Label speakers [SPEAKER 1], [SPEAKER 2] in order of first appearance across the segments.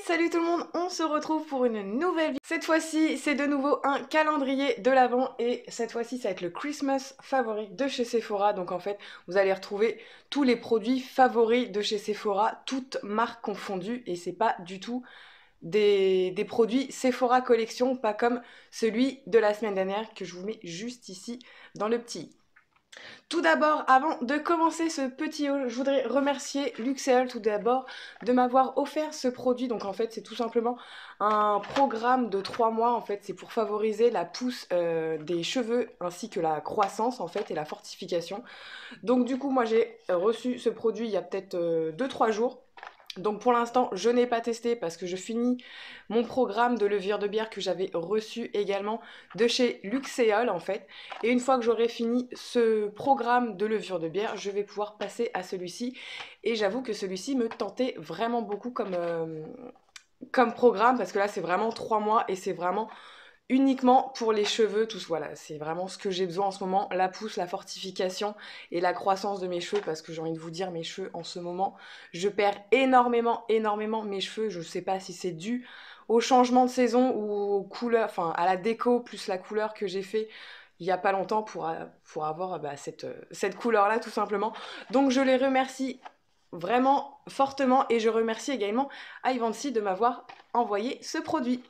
[SPEAKER 1] Salut tout le monde, on se retrouve pour une nouvelle vidéo. Cette fois-ci, c'est de nouveau un calendrier de l'Avent et cette fois-ci, ça va être le Christmas favori de chez Sephora. Donc en fait, vous allez retrouver tous les produits favoris de chez Sephora, toutes marques confondues et c'est pas du tout des produits Sephora Collection, pas comme celui de la semaine dernière que je vous mets juste ici dans le petit. Tout d'abord, avant de commencer ce petit haul, je voudrais remercier Luxéol tout d'abord de m'avoir offert ce produit. Donc en fait, c'est tout simplement un programme de 3 mois. En fait, c'est pour favoriser la pousse des cheveux ainsi que la croissance en fait et la fortification. Donc du coup, moi j'ai reçu ce produit il y a peut-être 2-3 jours. Donc pour l'instant, je n'ai pas testé parce que je finis mon programme de levure de bière que j'avais reçu également de chez Luxéol en fait. Et une fois que j'aurai fini ce programme de levure de bière, je vais pouvoir passer à celui-ci. Et j'avoue que celui-ci me tentait vraiment beaucoup comme programme parce que là c'est vraiment 3 mois et c'est vraiment uniquement pour les cheveux, tous, voilà, c'est vraiment ce que j'ai besoin en ce moment, la pousse, la fortification et la croissance de mes cheveux, parce que j'ai envie de vous dire, mes cheveux en ce moment, je perds énormément mes cheveux, je sais pas si c'est dû au changement de saison ou aux couleurs, enfin à la déco plus la couleur que j'ai fait il y a pas longtemps pour avoir cette couleur-là tout simplement. Donc je les remercie vraiment fortement et je remercie également Ivancy de m'avoir envoyé ce produit.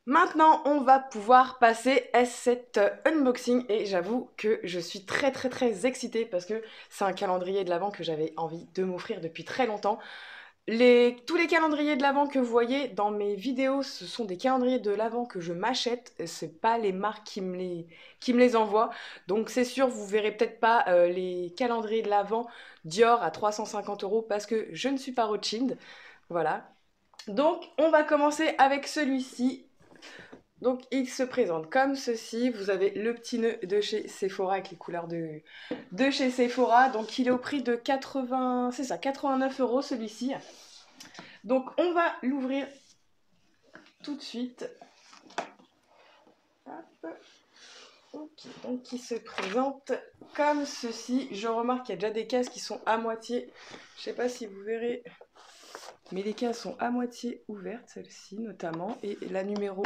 [SPEAKER 1] Maintenant, on va pouvoir passer à cet unboxing et j'avoue que je suis très excitée parce que c'est un calendrier de l'Avent que j'avais envie de m'offrir depuis très longtemps. Tous les calendriers de l'Avent que vous voyez dans mes vidéos, ce sont des calendriers de l'Avent que je m'achète, c'est pas les marques qui me les envoient. Donc c'est sûr, vous verrez peut-être pas les calendriers de l'Avent Dior à 350 € parce que je ne suis pas Rothschild. Voilà. Donc on va commencer avec celui-ci. Donc il se présente comme ceci, vous avez le petit nœud de chez Sephora avec les couleurs de chez Sephora, donc il est au prix de 80, c'est ça, 89 € celui-ci. Donc on va l'ouvrir tout de suite. Hop. Ok, donc il se présente comme ceci, je remarque qu'il y a déjà des cases qui sont à moitié, je sais pas si vous verrez, mais les cases sont à moitié ouvertes, celle-ci notamment, et la numéro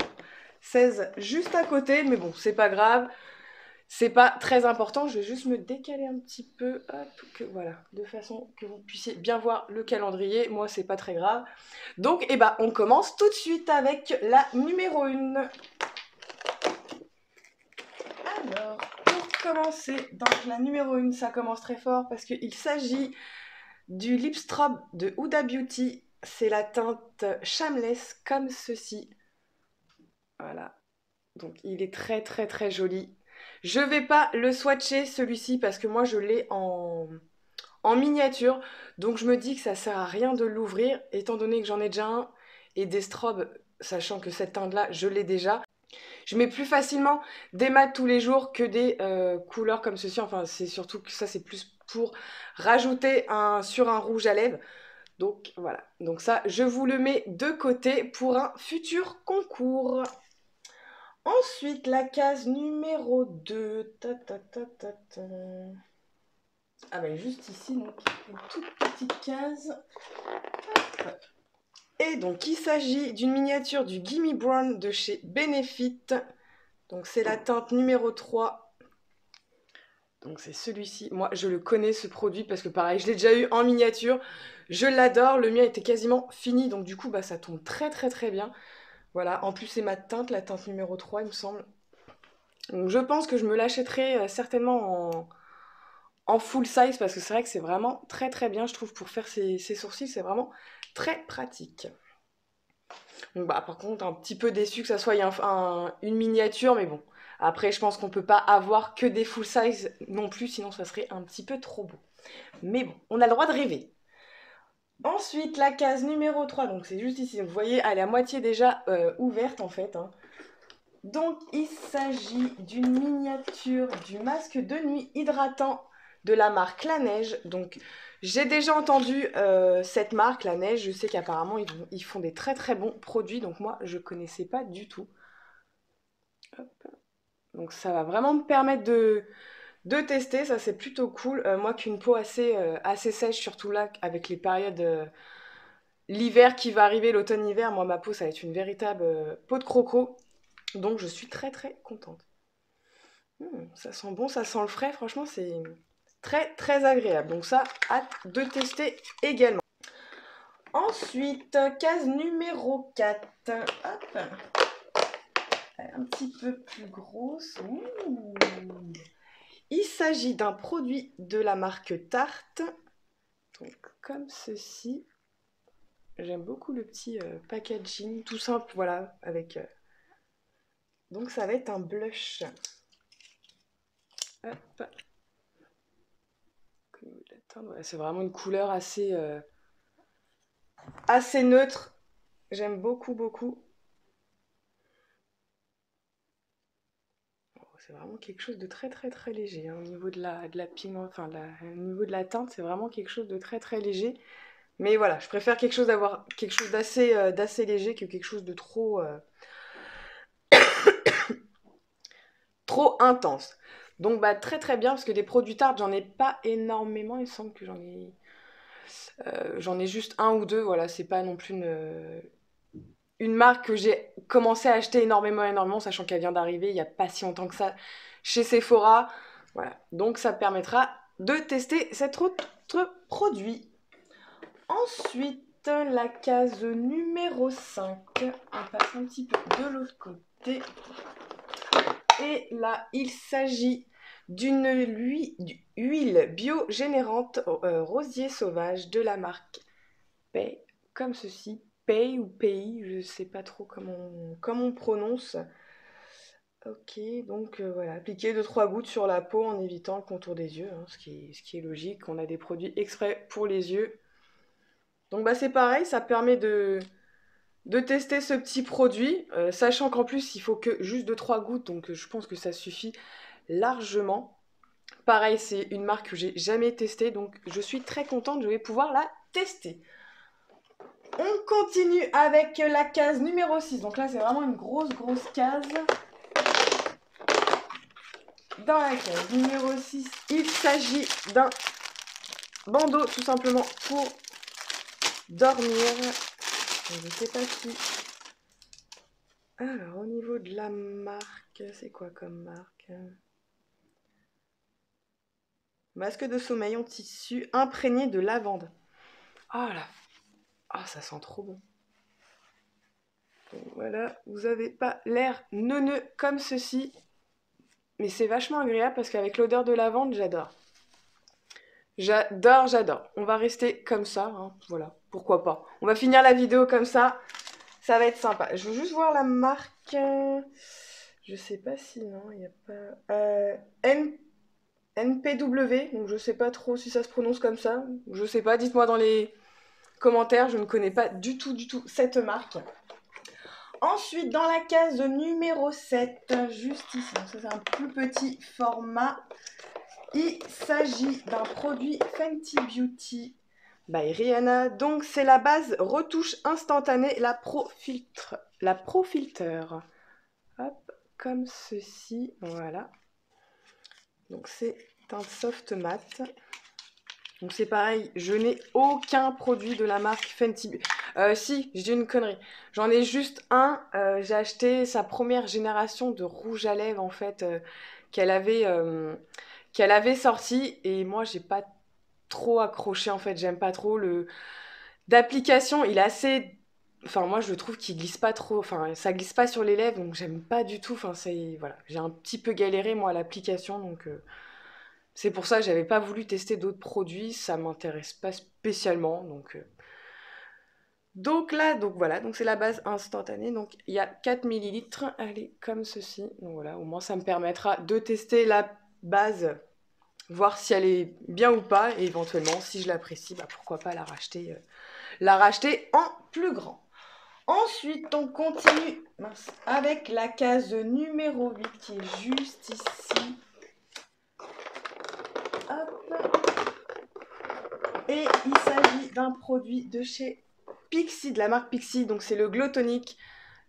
[SPEAKER 1] 16 juste à côté, mais bon, c'est pas grave, c'est pas très important, je vais juste me décaler un petit peu, hop, voilà, de façon que vous puissiez bien voir le calendrier, moi c'est pas très grave. Donc, on commence tout de suite avec la numéro 1. Alors, pour commencer, donc la numéro 1, ça commence très fort parce qu'il s'agit du lip strobe de Huda Beauty, c'est la teinte Shameless comme ceci. Voilà, donc il est très joli. Je vais pas le swatcher celui-ci parce que moi je l'ai en miniature. Donc je me dis que ça sert à rien de l'ouvrir étant donné que j'en ai déjà un. Et des strobes, sachant que cette teinte-là, je l'ai déjà. Je mets plus facilement des mats tous les jours que des couleurs comme ceci. Enfin c'est surtout que ça c'est plus pour rajouter sur un rouge à lèvres. Donc voilà, donc ça je vous le mets de côté pour un futur concours. Ensuite, la case numéro 2. Ah ben juste ici, donc une toute petite case. Hop. Et donc il s'agit d'une miniature du Gimme Brown de chez Benefit. Donc c'est la teinte numéro 3. Donc c'est celui-ci. Moi je le connais ce produit parce que pareil, je l'ai déjà eu en miniature. Je l'adore, le mien était quasiment fini. Donc du coup bah, ça tombe très bien. Voilà, en plus c'est ma teinte, la teinte numéro 3 il me semble. Donc je pense que je me l'achèterai certainement en full size parce que c'est vrai que c'est vraiment très bien je trouve pour faire ses sourcils, c'est vraiment très pratique. Donc bah par contre un petit peu déçu que ça soit une miniature mais bon. Après je pense qu'on peut pas avoir que des full size non plus sinon ça serait un petit peu trop beau. Mais bon, on a le droit de rêver. Ensuite la case numéro 3, donc c'est juste ici, donc, vous voyez elle est à moitié déjà ouverte en fait. Hein. Donc il s'agit d'une miniature du masque de nuit hydratant de la marque La Neige. Donc j'ai déjà entendu cette marque, La Neige, je sais qu'apparemment ils font des très bons produits, donc moi je connaissais pas du tout. Hop. Donc ça va vraiment me permettre de tester, ça c'est plutôt cool. Moi qui ai une peau assez sèche, surtout là avec les périodes l'hiver qui va arriver, l'automne-hiver, moi ma peau ça va être une véritable peau de croco. Donc je suis très très contente. Ça sent bon, ça sent le frais, franchement c'est très très agréable. Donc ça, hâte de tester également. Ensuite, case numéro 4. Hop. Elle est un petit peu plus grosse. Ouh. Il s'agit d'un produit de la marque Tarte. Donc comme ceci. J'aime beaucoup le petit packaging, tout simple, voilà, avec... Donc ça va être un blush. Hop. C'est vraiment une couleur assez neutre. J'aime beaucoup, beaucoup. C'est vraiment quelque chose de très, très, très léger. Hein, au niveau de la pigment, enfin, au niveau de la teinte, c'est vraiment quelque chose de très, très léger. Mais voilà, je préfère d'avoir quelque chose d'assez léger que quelque chose de trop intense. Donc bah très très bien parce que des produits Tarte, j'en ai pas énormément, il me semble que j'en ai juste un ou deux, voilà, c'est pas non plus une marque que j'ai commencé à acheter énormément, sachant qu'elle vient d'arriver il y a pas si longtemps que ça chez Sephora. Voilà, donc ça permettra de tester cet autre produit. Ensuite, la case numéro 5. On passe un petit peu de l'autre côté. Et là, il s'agit d'une huile biogénérante rosier sauvage de la marque Pay, comme ceci. Pay ou Pay, je ne sais pas trop comment on prononce. Ok, donc voilà, appliquer 2-3 gouttes sur la peau en évitant le contour des yeux, hein, ce qui est logique. On a des produits exprès pour les yeux. Donc bah c'est pareil, ça permet de tester ce petit produit, sachant qu'en plus il faut que juste 2-3 gouttes, donc je pense que ça suffit largement. Pareil, c'est une marque que j'ai jamais testée, donc je suis très contente, je vais pouvoir la tester. On continue avec la case numéro 6, donc là c'est vraiment une grosse case. Dans la case numéro 6, il s'agit d'un bandeau tout simplement pour dormir. Je ne sais pas si... Alors, au niveau de la marque, c'est quoi comme marque? Masque de sommeil en tissu imprégné de lavande. Oh là, ah ça sent trop bon. Donc voilà, vous n'avez pas l'air neuneux comme ceci, mais c'est vachement agréable parce qu'avec l'odeur de lavande, j'adore. J'adore. On va rester comme ça, hein, voilà, pourquoi pas. On va finir la vidéo comme ça va être sympa. Je veux juste voir la marque. Je sais pas si non, il n'y a pas. NPW, donc je sais pas trop si ça se prononce comme ça. Je sais pas, dites-moi dans les commentaires, je ne connais pas du tout cette marque. Ensuite, dans la case numéro 7, juste ici, donc ça c'est un plus petit format. Il s'agit d'un produit Fenty Beauty by Rihanna. Donc c'est la base retouche instantanée, la Pro Filter. Hop, comme ceci, voilà. Donc c'est un soft matte. Donc c'est pareil, je n'ai aucun produit de la marque Fenty Beauty. Si, je dis une connerie. J'en ai juste un. J'ai acheté sa première génération de rouge à lèvres en fait qu'elle avait sorti et moi j'ai pas trop accroché en fait. J'aime pas trop le d'application. Il est assez, enfin moi je trouve qu'il glisse pas trop. Enfin ça glisse pas sur les lèvres donc j'aime pas du tout. Enfin c'est voilà, j'ai un petit peu galéré moi à l'application donc. C'est pour ça que j'avais pas voulu tester d'autres produits, ça m'intéresse pas spécialement. Donc là, donc voilà, donc c'est la base instantanée. Donc il y a 4 millilitres, elle est comme ceci. Donc voilà, au moins ça me permettra de tester la base, voir si elle est bien ou pas, et éventuellement, si je l'apprécie, bah, pourquoi pas la racheter en plus grand. Ensuite, on continue avec la case numéro 8 qui est juste ici. Et il s'agit d'un produit de chez Pixi, de la marque Pixi, donc c'est le Glow Tonic.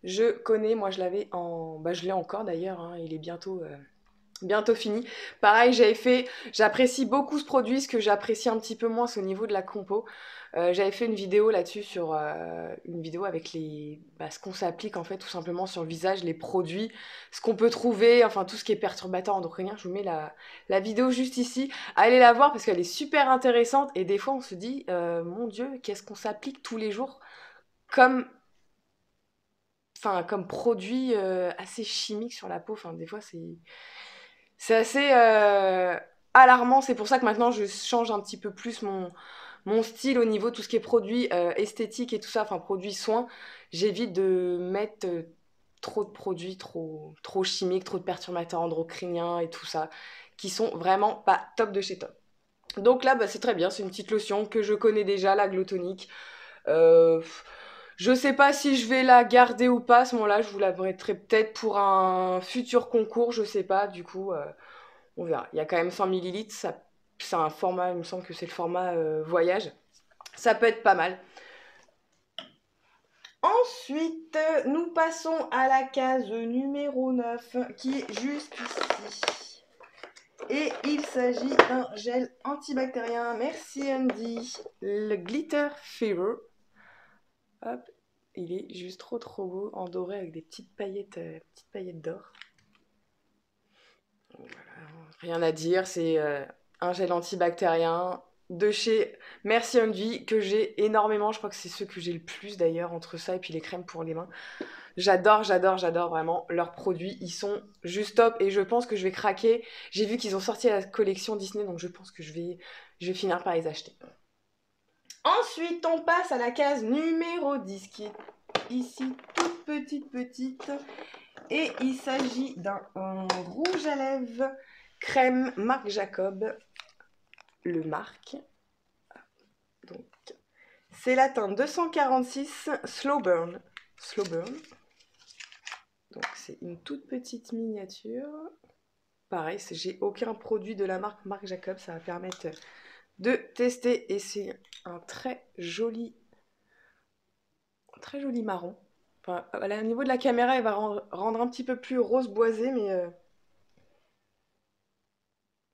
[SPEAKER 1] Je connais, moi je l'avais en... Bah je l'ai encore d'ailleurs, hein, il est bientôt bientôt fini. Pareil, j'apprécie beaucoup ce produit. Ce que j'apprécie un petit peu moins, c'est au niveau de la compo. J'avais fait une vidéo là-dessus sur une vidéo avec ce qu'on s'applique en fait tout simplement sur le visage, les produits, ce qu'on peut trouver, enfin tout ce qui est perturbateur endocrinien. Je vous mets la vidéo juste ici. Allez la voir parce qu'elle est super intéressante et des fois on se dit, mon Dieu, qu'est-ce qu'on s'applique tous les jours comme, comme produit assez chimique sur la peau. Enfin des fois c'est assez alarmant. C'est pour ça que maintenant je change un petit peu plus mon style au niveau de tout ce qui est produits esthétiques et tout ça, enfin produits soins. J'évite de mettre trop de produits trop chimiques, trop de perturbateurs endocriniens et tout ça, qui sont vraiment pas top de chez top. Donc là, c'est très bien, c'est une petite lotion que je connais déjà, la Glow Tonic. Euh, je sais pas si je vais la garder ou pas, à ce moment-là, je vous la mettrai peut-être pour un futur concours, je sais pas, du coup, on verra. Il y a quand même 100 millilitres, c'est un format, il me semble que c'est le format voyage. Ça peut être pas mal. Ensuite, nous passons à la case numéro 9 qui est juste ici. Et il s'agit d'un gel antibactérien. Merci Andy. Le Glitter Fever. Hop, il est juste trop beau en doré avec des petites paillettes d'or. Voilà, rien à dire, c'est un gel antibactérien de chez Merci Envy que j'ai énormément. Je crois que c'est ceux que j'ai le plus d'ailleurs entre ça et puis les crèmes pour les mains. J'adore vraiment leurs produits. Ils sont juste top et je pense que je vais craquer. J'ai vu qu'ils ont sorti la collection Disney donc je pense que je vais finir par les acheter. Ensuite, on passe à la case numéro 10 qui est ici toute petite. Et il s'agit d'un rouge à lèvres crème Marc Jacob. Le Marc. Donc, c'est la teinte 246 Slow Burn. Donc, c'est une toute petite miniature. Pareil, j'ai aucun produit de la marque Marc Jacob. Ça va permettre de tester. Et c'est un très joli marron. Enfin, au niveau de la caméra, elle va rendre un petit peu plus rose boisé, mais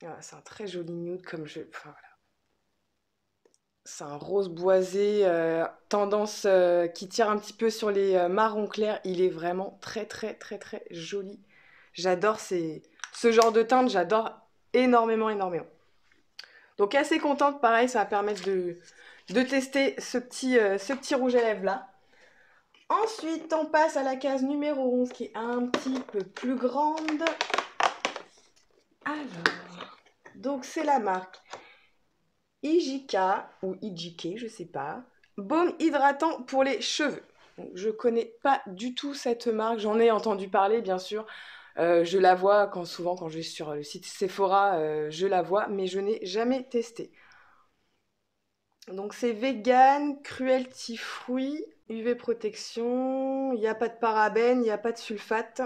[SPEAKER 1] voilà, c'est un très joli nude comme je. Enfin, voilà. C'est un rose boisé, tendance qui tire un petit peu sur les marrons clairs. Il est vraiment très joli. J'adore ce genre de teinte, j'adore énormément. Donc assez contente, pareil, ça va permettre de tester ce petit rouge à lèvres là. Ensuite, on passe à la case numéro 11 qui est un petit peu plus grande. Alors, donc c'est la marque IJK ou IJK, je sais pas. Baume hydratant pour les cheveux. Donc, je connais pas du tout cette marque, j'en ai entendu parler bien sûr. Je la vois souvent quand je vais sur le site Sephora, je la vois, mais je n'ai jamais testé. Donc c'est vegan, cruelty free, UV protection, il n'y a pas de parabènes, il n'y a pas de sulfate.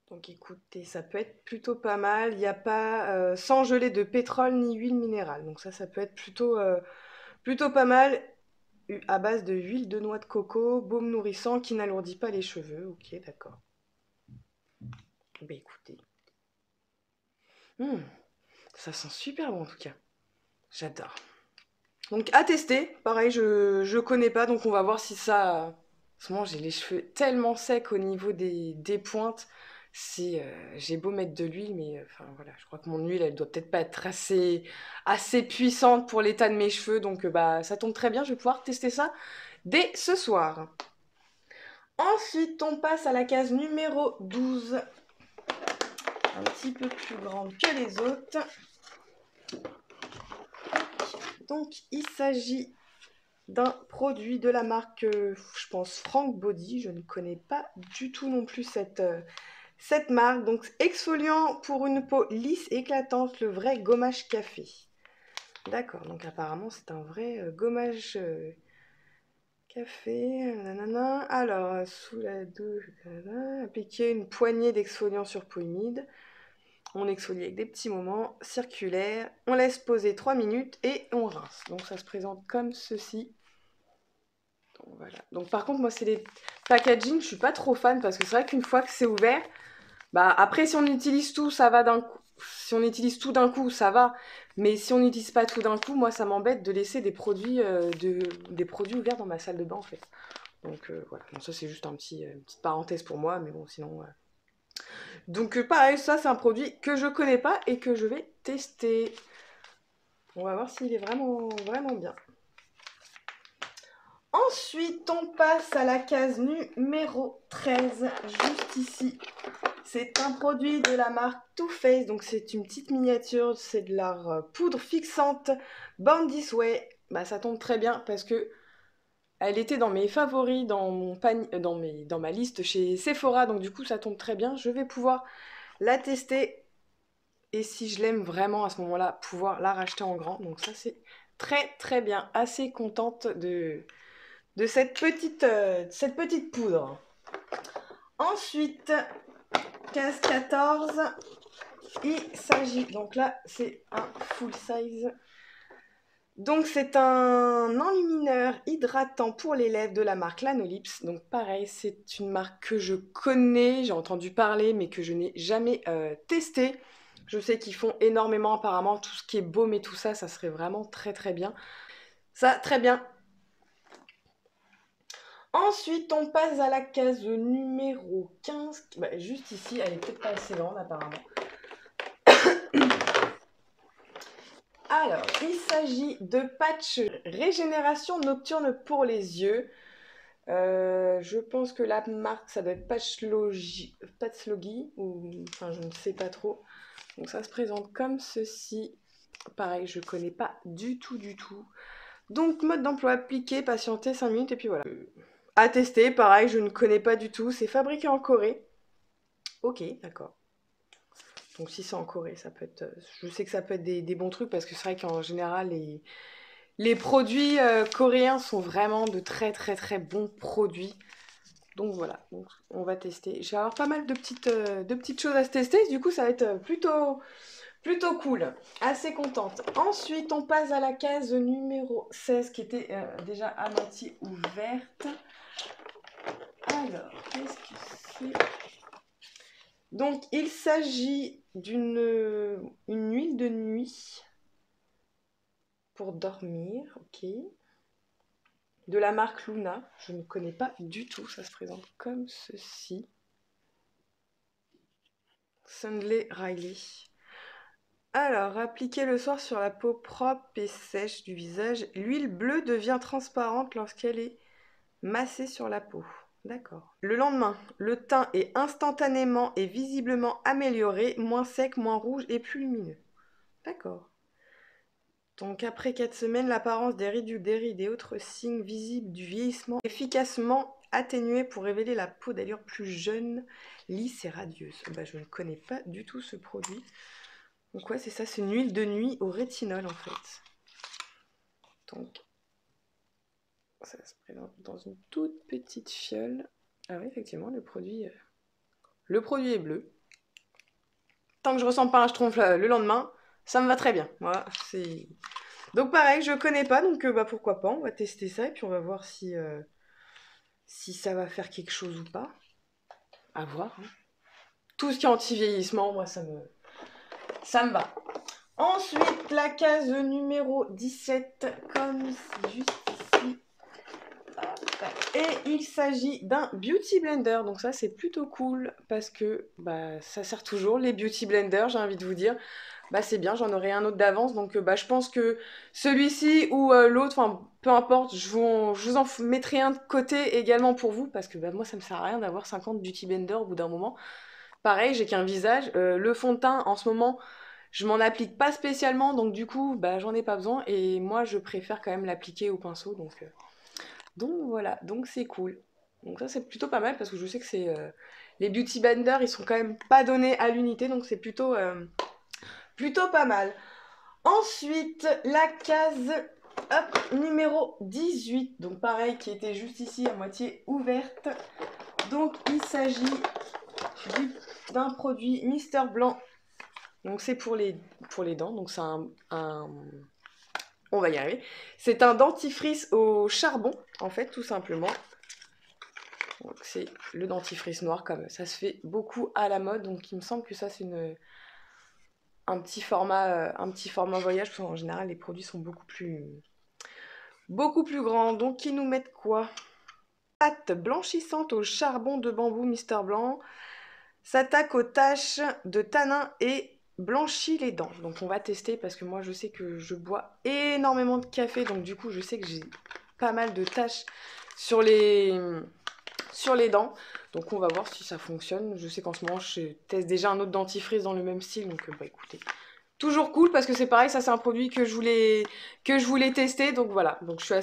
[SPEAKER 1] Donc écoutez, ça peut être plutôt pas mal. Il n'y a pas sans gelée de pétrole ni huile minérale. Donc ça peut être plutôt pas mal. À base de huile de noix de coco, baume nourrissant qui n'alourdit pas les cheveux. Ok, d'accord. Ben écoutez. Ça sent super bon en tout cas. J'adore. Donc à tester. Pareil, je connais pas, donc on va voir si ça. En ce moment, j'ai les cheveux tellement secs au niveau des pointes. J'ai beau mettre de l'huile, mais enfin voilà, je crois que mon huile, elle doit peut-être pas être assez puissante pour l'état de mes cheveux, donc ça tombe très bien, je vais pouvoir tester ça dès ce soir. Ensuite, on passe à la case numéro 12, un petit peu plus grande que les autres. Donc, il s'agit d'un produit de la marque, je pense, Frank Body. Je ne connais pas du tout non plus cette marque. Donc, exfoliant pour une peau lisse et éclatante, le vrai gommage café. D'accord, donc apparemment, c'est un vrai gommage café. Nanana. Alors, sous la douche, appliquer une poignée d'exfoliant sur peau humide. On exfolie avec des petits moments circulaires. On laisse poser 3 minutes et on rince. Donc, ça se présente comme ceci. Donc, voilà. Donc par contre moi c'est les packaging, je suis pas trop fan parce que c'est vrai qu'une fois que c'est ouvert, Bah après si on utilise tout, ça va d'un coup. Si on utilise tout d'un coup, ça va. Mais si on n'utilise pas tout d'un coup, moi ça m'embête de laisser des produits, des produits ouverts dans ma salle de bain en fait. Donc voilà, bon, ça c'est juste une petite parenthèse pour moi, mais bon sinon... Donc pareil, ça c'est un produit que je connais pas et que je vais tester. On va voir s'il est vraiment, vraiment bien. Ensuite, on passe à la case numéro 13, juste ici. C'est un produit de la marque Too Faced, donc c'est une petite miniature, c'est de la poudre fixante Born This Way. Bah ça tombe très bien parce que elle était dans mes favoris, dans mon panier, dans ma liste chez Sephora, donc du coup ça tombe très bien. Je vais pouvoir la tester et si je l'aime vraiment à ce moment-là, pouvoir la racheter en grand. Donc ça c'est très très bien, assez contente de cette petite poudre. Ensuite, case 14, il s'agit, donc là c'est un full size. Donc c'est un enlumineur hydratant pour les lèvres de la marque Lanolips. Donc pareil, c'est une marque que je connais, j'ai entendu parler mais que je n'ai jamais testé. Je sais qu'ils font énormément apparemment, tout ce qui est baume et tout ça, ça serait vraiment très très bien. Ça, très bien. Ensuite, on passe à la case numéro 15. Bah, juste ici, elle est peut-être pas assez grande apparemment. Alors, il s'agit de patch régénération nocturne pour les yeux. Je pense que la marque, ça doit être Patchlogi, ou enfin je ne sais pas trop. Donc ça se présente comme ceci. Pareil, je connais pas du tout, du tout. Donc mode d'emploi appliqué, patienter 5 minutes et puis voilà. À tester, pareil, je ne connais pas du tout. C'est fabriqué en Corée. Ok, d'accord. Donc si c'est en Corée, ça peut être... Je sais que ça peut être des bons trucs parce que c'est vrai qu'en général, les produits coréens sont vraiment de très très très bons produits. Donc voilà, donc, on va tester. Je vais avoir pas mal de petites choses à se tester. Du coup, ça va être plutôt cool. Assez contente. Ensuite, on passe à la case numéro 16 qui était déjà à moitié ouverte. Alors, qu'est-ce que c'est? Donc, il s'agit d'une huile de nuit pour dormir, ok. De la marque Luna, je ne connais pas du tout, ça se présente comme ceci. Sunday Riley. Alors, appliquez le soir sur la peau propre et sèche du visage. L'huile bleue devient transparente lorsqu'elle est massée sur la peau. D'accord. Le lendemain, le teint est instantanément et visiblement amélioré, moins sec, moins rouge et plus lumineux. D'accord. Donc après 4 semaines, l'apparence des rides et autres signes visibles du vieillissement est efficacement atténuée pour révéler la peau d'allure plus jeune, lisse et radieuse. Bah, je ne connais pas du tout ce produit. Donc ouais, c'est ça, c'est une huile de nuit au rétinol en fait. Donc, ça se présente dans une toute petite fiole. Ah oui, effectivement, le produit est bleu. Tant que je ressens pas un schtroumpf le lendemain, ça me va très bien. Voilà, c'est... Donc pareil, je connais pas, donc bah, pourquoi pas, on va tester ça et puis on va voir si ça va faire quelque chose ou pas. À voir. Hein. Tout ce qui est anti-vieillissement, moi ça me va. Ensuite, la case numéro 17, comme juste ici. Et il s'agit d'un beauty blender, donc ça c'est plutôt cool parce que bah, ça sert toujours, les beauty blenders, j'ai envie de vous dire. Bah c'est bien, j'en aurai un autre d'avance, donc bah, je pense que celui-ci ou l'autre, enfin peu importe, je vous en mettrai un de côté également pour vous, parce que bah, moi ça me sert à rien d'avoir 50 beauty blenders au bout d'un moment. Pareil, j'ai qu'un visage, le fond de teint en ce moment, je m'en applique pas spécialement, donc du coup bah, j'en ai pas besoin, et moi je préfère quand même l'appliquer au pinceau, donc voilà, donc c'est cool. Donc ça c'est plutôt pas mal, parce que je sais que c'est... les beauty blenders, ils sont quand même pas donnés à l'unité, donc c'est plutôt pas mal. Ensuite, la case numéro 18. Donc pareil, qui était juste ici à moitié ouverte. Donc il s'agit d'un produit Mister Blanc. Donc c'est pour les dents. Donc c'est on va y arriver. C'est un dentifrice au charbon, en fait, tout simplement. Donc c'est le dentifrice noir, comme ça se fait beaucoup à la mode. Donc il me semble que ça c'est un petit format voyage, parce qu'en général les produits sont beaucoup plus grands. Donc ils nous mettent quoi? Pâte blanchissante au charbon de bambou Mister Blanc. S'attaque aux taches de tanin et blanchit les dents. Donc on va tester parce que moi je sais que je bois énormément de café. Donc du coup je sais que j'ai pas mal de taches sur les dents. Donc on va voir si ça fonctionne. Je sais qu'en ce moment je teste déjà un autre dentifrice dans le même style. Donc bah écoutez, toujours cool parce que c'est pareil, ça c'est un produit que je voulais tester. Donc voilà, donc je suis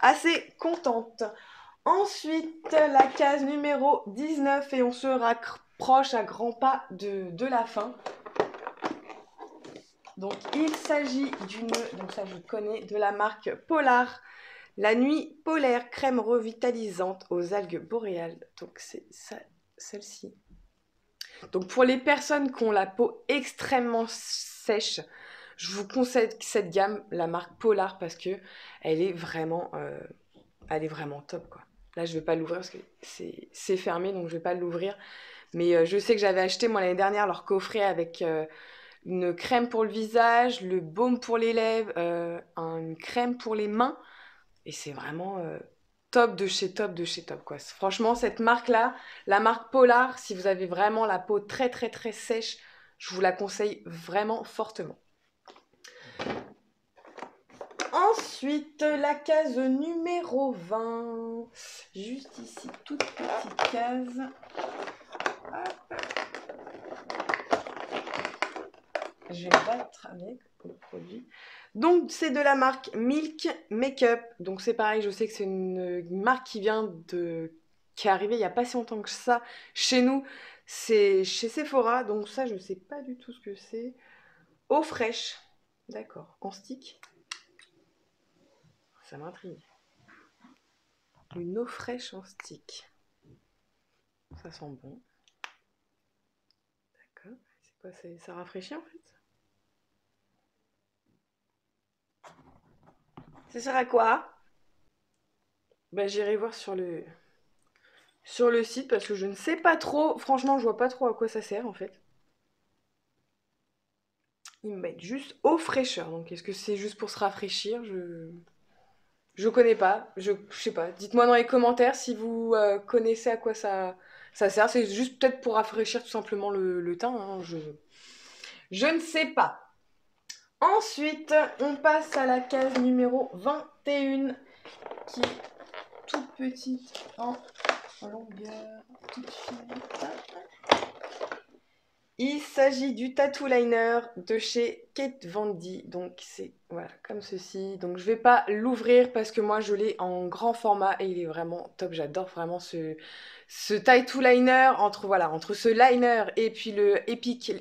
[SPEAKER 1] assez contente. Ensuite, la case numéro 19 et on se rapproche à grands pas de la fin. Donc il s'agit donc ça je connais, de la marque Polar. La nuit polaire, crème revitalisante aux algues boréales. Donc c'est ça, celle-ci. Donc pour les personnes qui ont la peau extrêmement sèche, je vous conseille cette gamme, la marque Polar, parce que elle est vraiment top quoi. Là je vais pas l'ouvrir parce que c'est fermé, donc je vais pas l'ouvrir. Mais je sais que j'avais acheté moi l'année dernière leur coffret avec une crème pour le visage, le baume pour les lèvres, une crème pour les mains. Et c'est vraiment top de chez top de chez top quoi. Franchement cette marque là, la marque Polar, si vous avez vraiment la peau très très très sèche, je vous la conseille vraiment fortement. Ensuite, la case numéro 20. Juste ici, toute petite case. Hop. Je vais battre avec le produit. Donc, c'est de la marque Milk Makeup. Donc, c'est pareil, je sais que c'est une marque qui qui est arrivée il n'y a pas si longtemps que ça chez nous. C'est chez Sephora. Donc, ça, je ne sais pas du tout ce que c'est. Eau fraîche. D'accord. En stick. Ça m'intrigue. Une eau fraîche en stick. Ça sent bon. D'accord. C'est quoi? Ça rafraîchit en fait? Ça sert à quoi? Bah, j'irai voir sur le site parce que je ne sais pas trop. Franchement, je vois pas trop à quoi ça sert en fait. Ils me mettent juste eau fraîcheur. Donc est-ce que c'est juste pour se rafraîchir? Je connais pas. Je sais pas. Dites-moi dans les commentaires si vous connaissez à quoi ça sert. C'est juste peut-être pour rafraîchir tout simplement le teint, hein. Je ne sais pas. Ensuite, on passe à la case numéro 21 qui est toute petite en longueur, toute fine. Il s'agit du tattoo liner de chez Kate Von D. Donc c'est voilà comme ceci. Donc je vais pas l'ouvrir parce que moi je l'ai en grand format et il est vraiment top. J'adore vraiment ce tattoo liner entre ce liner et puis le Epic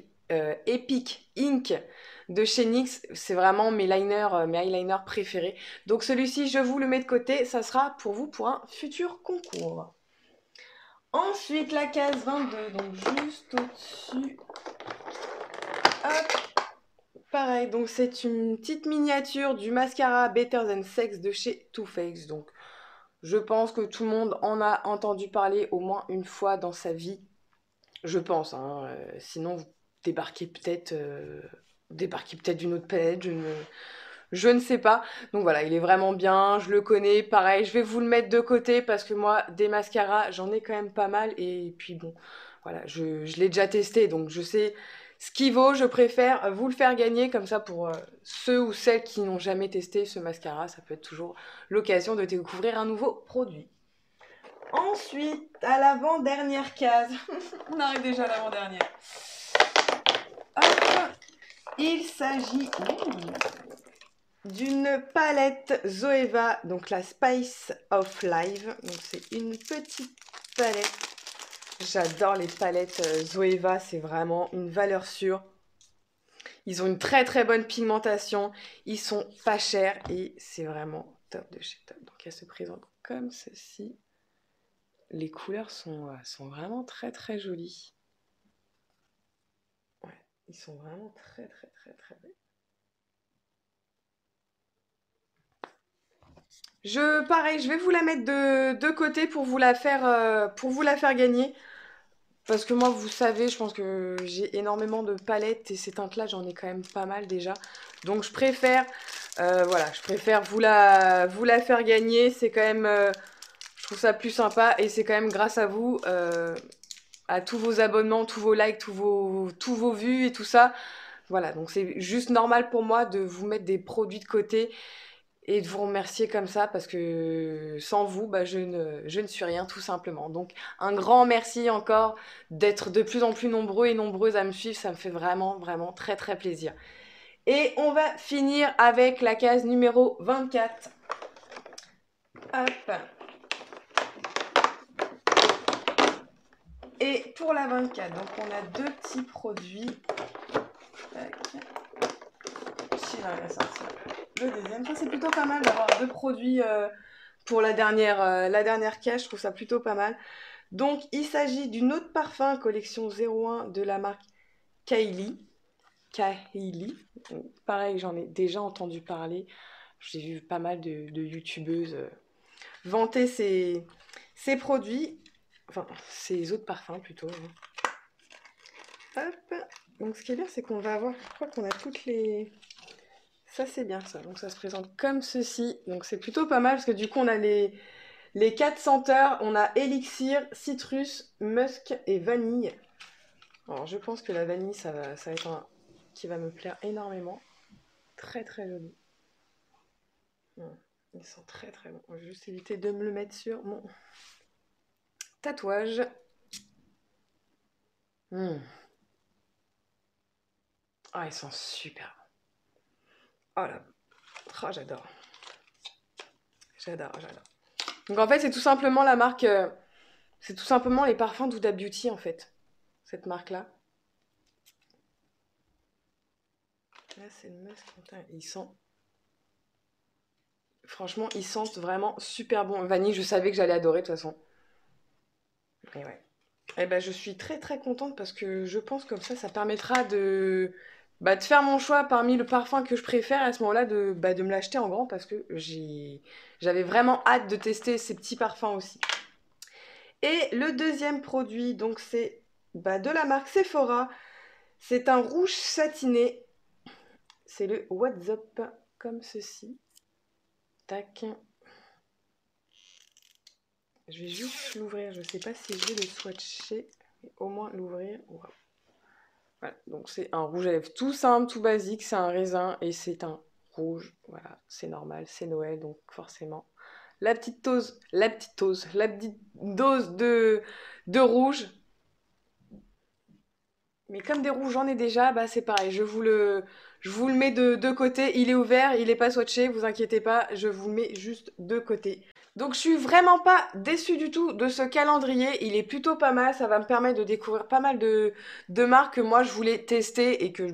[SPEAKER 1] Ink de chez NYX. C'est vraiment mes eyeliners préférés. Donc celui-ci je vous le mets de côté. Ça sera pour vous pour un futur concours. Ensuite, la case 22, donc juste au-dessus. Hop. Pareil, donc c'est une petite miniature du mascara Better Than Sex de chez Too Faced. Donc, je pense que tout le monde en a entendu parler au moins une fois dans sa vie. Je pense, hein. Sinon, vous débarquez peut-être d'une autre planète. Je ne sais pas. Donc voilà, il est vraiment bien, je le connais. Pareil, je vais vous le mettre de côté parce que moi, des mascaras, j'en ai quand même pas mal. Et puis bon, voilà, je l'ai déjà testé, donc je sais ce qu'il vaut. Je préfère vous le faire gagner comme ça pour ceux ou celles qui n'ont jamais testé ce mascara. Ça peut être toujours l'occasion de découvrir un nouveau produit. Ensuite, à l'avant-dernière case. On arrive déjà à l'avant-dernière. Hop. Il s'agit d'une palette Zoeva, donc la Spice of Life. Donc c'est une petite palette. J'adore les palettes Zoeva, c'est vraiment une valeur sûre. Ils ont une très très bonne pigmentation, ils sont pas chers et c'est vraiment top de chez top. Donc elle se présente comme ceci. Les couleurs sont vraiment très très jolies. Ouais, ils sont vraiment très très très très belles. Pareil, je vais vous la mettre de côté pour vous la faire gagner. Parce que moi, vous savez, je pense que j'ai énormément de palettes et ces teintes-là, j'en ai quand même pas mal déjà. Donc je préfère, voilà, je préfère vous la faire gagner. C'est quand même, je trouve ça plus sympa et c'est quand même grâce à vous, à tous vos abonnements, tous vos likes, tous vos vues et tout ça. Voilà, donc c'est juste normal pour moi de vous mettre des produits de côté et de vous remercier comme ça parce que sans vous, bah, je ne suis rien tout simplement. Donc un grand merci encore d'être de plus en plus nombreux et nombreuses à me suivre, ça me fait vraiment vraiment très très plaisir. Et on va finir avec la case numéro 24. Hop. Et pour la 24, donc on a deux petits produits. Tac. Il va sortir le deuxième. Ça c'est plutôt pas mal d'avoir deux produits pour la dernière cage, je trouve ça plutôt pas mal. Donc il s'agit d'une eau de parfum collection 01 de la marque Kylie. Kylie. Pareil, j'en ai déjà entendu parler. J'ai vu pas mal de youtubeuses vanter ces produits. Enfin, ces eaux de parfum plutôt. Hop. Donc ce qui est bien, c'est qu'on va avoir, je crois qu'on a toutes les... Ça c'est bien ça, donc ça se présente comme ceci, donc c'est plutôt pas mal parce que du coup on a les 4 senteurs, on a élixir, citrus, musc et vanille. Alors je pense que la vanille ça va être un qui va me plaire énormément, très très joli. Ils sont très très bons, je vais juste éviter de me le mettre sur mon tatouage. Ah ils sont super bons. Oh là, oh, j'adore. J'adore. Donc en fait c'est tout simplement la marque... c'est tout simplement les parfums d'Huda Beauty en fait, cette marque-là. Là c'est le musc, ils sentent... Franchement, ils sentent vraiment super bon. Vanille, je savais que j'allais adorer de toute façon. Et ouais. Et ben je suis très très contente parce que je pense comme ça permettra de faire mon choix parmi le parfum que je préfère et à ce moment-là de me l'acheter en grand parce que j'avais vraiment hâte de tester ces petits parfums aussi. Et le deuxième produit, donc c'est de la marque Sephora. C'est un rouge satiné. C'est le What's Up, comme ceci. Tac. Je vais juste l'ouvrir. Je ne sais pas si je vais le swatcher. Mais au moins l'ouvrir. Wow. Voilà. Donc c'est un rouge à lèvres tout simple, tout basique. C'est un raisin et c'est un rouge. Voilà, c'est normal. C'est Noël, donc forcément. La petite dose de rouge. Mais comme des rouges j'en ai déjà, c'est pareil, je vous le mets de côté, il est ouvert, il n'est pas swatché, vous inquiétez pas, je vous le mets juste de côté. Donc je suis vraiment pas déçue du tout de ce calendrier, il est plutôt pas mal, ça va me permettre de découvrir pas mal de marques que moi je voulais tester et que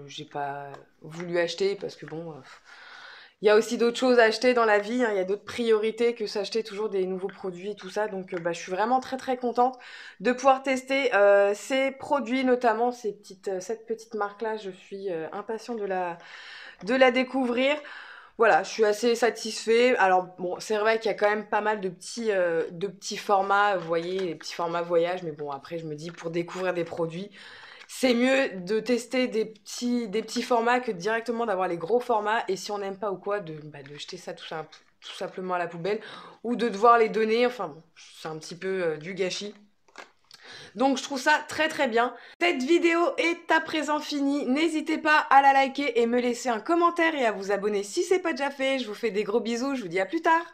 [SPEAKER 1] j'ai pas voulu acheter parce que bon... il y a aussi d'autres choses à acheter dans la vie, hein. Il y a d'autres priorités que s'acheter toujours des nouveaux produits et tout ça. Donc je suis vraiment très très contente de pouvoir tester ces produits, notamment cette petite marque-là. Je suis impatiente de la découvrir. Voilà, je suis assez satisfaite. Alors bon, c'est vrai qu'il y a quand même pas mal de petits formats, vous voyez, les petits formats voyage. Mais bon, après je me dis pour découvrir des produits, c'est mieux de tester des petits formats que directement d'avoir les gros formats. Et si on n'aime pas ou quoi, de jeter ça tout simplement à la poubelle. Ou de devoir les donner. Enfin bon, c'est un petit peu du gâchis. Donc je trouve ça très très bien. Cette vidéo est à présent finie. N'hésitez pas à la liker et me laisser un commentaire et à vous abonner si c'est pas déjà fait. Je vous fais des gros bisous. Je vous dis à plus tard.